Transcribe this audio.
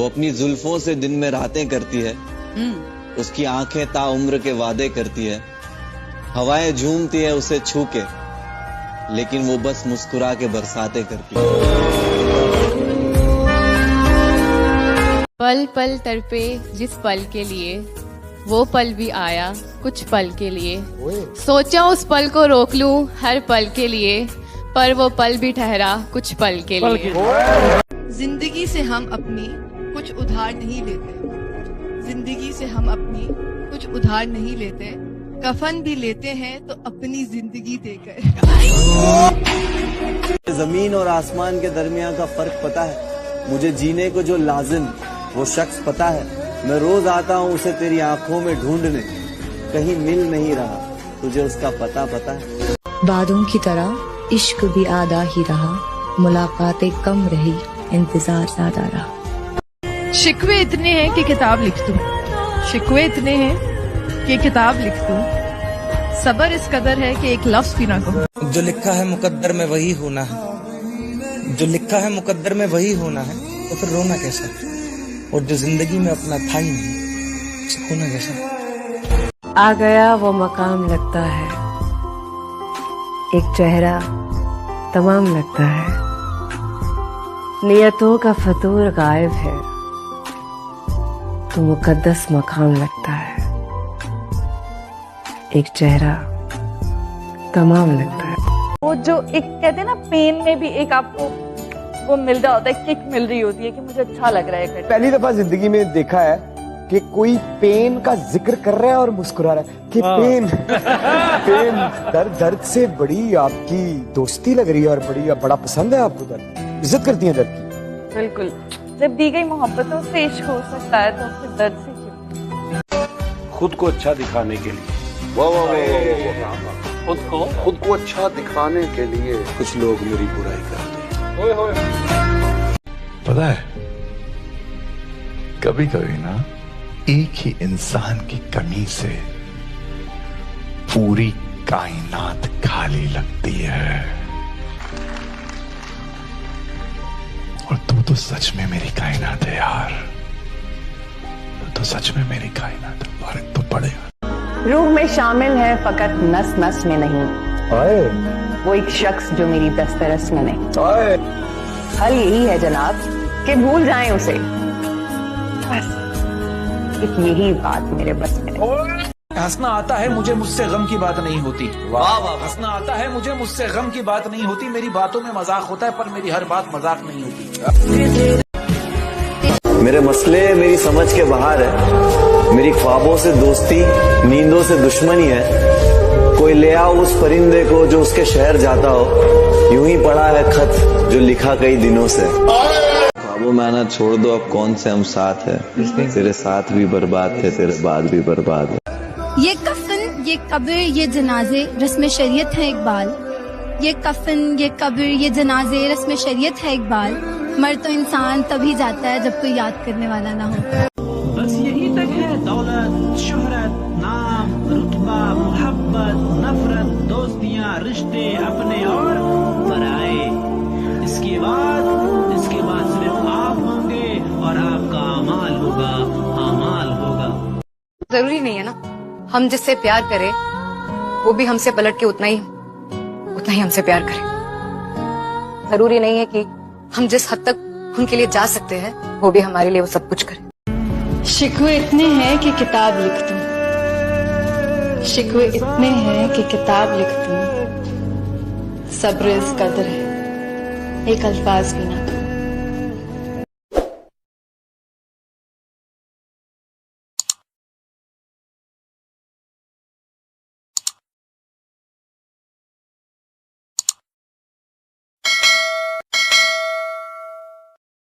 वो अपनी जुल्फों से दिन में रातें करती है, उसकी आंखें ताउम्र के वादे करती है, हवाएं झूमती है उसे छू के, लेकिन वो बस मुस्कुरा के बरसातें करती है। पल पल तड़पे जिस पल के लिए, वो पल भी आया कुछ पल के लिए। सोचा उस पल को रोक लूं हर पल के लिए, पर वो पल भी ठहरा कुछ पल के लिए। जिंदगी से हम अपनी कुछ उधार नहीं लेते, जिंदगी से हम अपनी कुछ उधार नहीं लेते, कफन भी लेते हैं तो अपनी जिंदगी देकर। जमीन और आसमान के दरमियान का फर्क पता है मुझे, जीने को जो लाजिम वो शख्स पता है। मैं रोज आता हूँ उसे तेरी आंखों में ढूंढने, कहीं मिल नहीं रहा तुझे उसका पता है। बादों की तरह इश्क भी आधा ही रहा, मुलाकातें कम रही इंतजार ज्यादा रहा। शिकवे इतने हैं कि किताब लिख दूं, शिकवे इतने हैं कि किताब लिख दूं, सबर इस कदर है कि एक लफ्ज भी ना कहूं। जो लिखा है मुकद्दर में वही होना है, जो लिखा है मुकद्दर में वही होना है, तो फिर रोना कैसा? और जो जिंदगी में अपना था ही नहीं, उसको होना कैसा? आ गया वो मकाम लगता है, एक चेहरा तमाम लगता है, नियतों का फतूर गायब है, तो मुकद्दस मकाम लगता है, एक चेहरा तमाम लगता है। वो जो एक कहते हैं ना, पेन में भी एक आपको वो मिल रहा होता है, किक मिल रही होती है कि मुझे अच्छा लग रहा है। पहली दफा जिंदगी में देखा है कि कोई पेन का जिक्र कर रहा है और मुस्कुरा रहा है कि पेन पेन दर्द से बड़ी आपकी दोस्ती लग रही है और बड़ा पसंद है आपको दर्द, इज्जत करती है दर्द की। बिल्कुल, जब दी गई मोहब्बतों से इश्क हो सकता है तो फिर दर्द से क्यों? खुद को अच्छा दिखाने के लिए, खुद को अच्छा दिखाने के लिए कुछ लोग मेरी बुराई करते हैं। पता है, कभी कभी ना एक ही इंसान की कमी से पूरी कायनात खाली लगती है। और तू तो सच में मेरी कायनात है यार, तू तो सच में मेरी कायनात है। फर्क तो पड़ेगा। रूह में शामिल है फकत नस नस में नहीं, वो एक शख्स जो मेरी दस्तरस में नहीं। हल यही है जनाब कि भूल जाएं उसे, बस एक यही बात मेरे बस में नहीं। हंसना आता है मुझे, मुझसे गम की बात नहीं होती। हंसना आता है मुझे, मुझसे गम की बात नहीं होती। मेरी बातों में मजाक होता है पर मेरी हर बात मजाक नहीं होती। मेरे मसले मेरी समझ के बाहर है, मेरी ख्वाबों से दोस्ती नींदों से दुश्मनी है। कोई ले आओ उस परिंदे को जो उसके शहर जाता हो, यूं ही पड़ा है खत जो लिखा कई दिनों से। ख्वाबों में आना छोड़ दो, अब कौन से हम साथ है, तेरे साथ भी बर्बाद थे, तेरे बाद भी बर्बाद है। ये कफन, ये कब्र, ये जनाजे रस्म शरीयत है इकबाल। ये कफन, ये कब्र, ये जनाजे रस्म शरीयत है इकबाल। मर तो इंसान तभी जाता है जब कोई याद करने वाला ना हो। बस यही तक है दौलत, शोहरत, नाम, रुतबा, मोहब्बत, नफरत, दोस्तियां, रिश्ते अपने और पराए। इसके बाद सिर्फ आप होंगे और आपका अमाल होगा, अमाल होगा। जरूरी नहीं है ना हम जिससे प्यार करें वो भी हमसे पलट के उतना ही हमसे प्यार करे। जरूरी नहीं है कि हम जिस हद तक उनके लिए जा सकते हैं वो भी हमारे लिए वो सब कुछ करे। शिकवे इतने हैं कि किताब लिख दूं, शिकवे इतने हैं कि किताब लिख दूं, सब्र इस कदर है एक अल्फाज भी ना।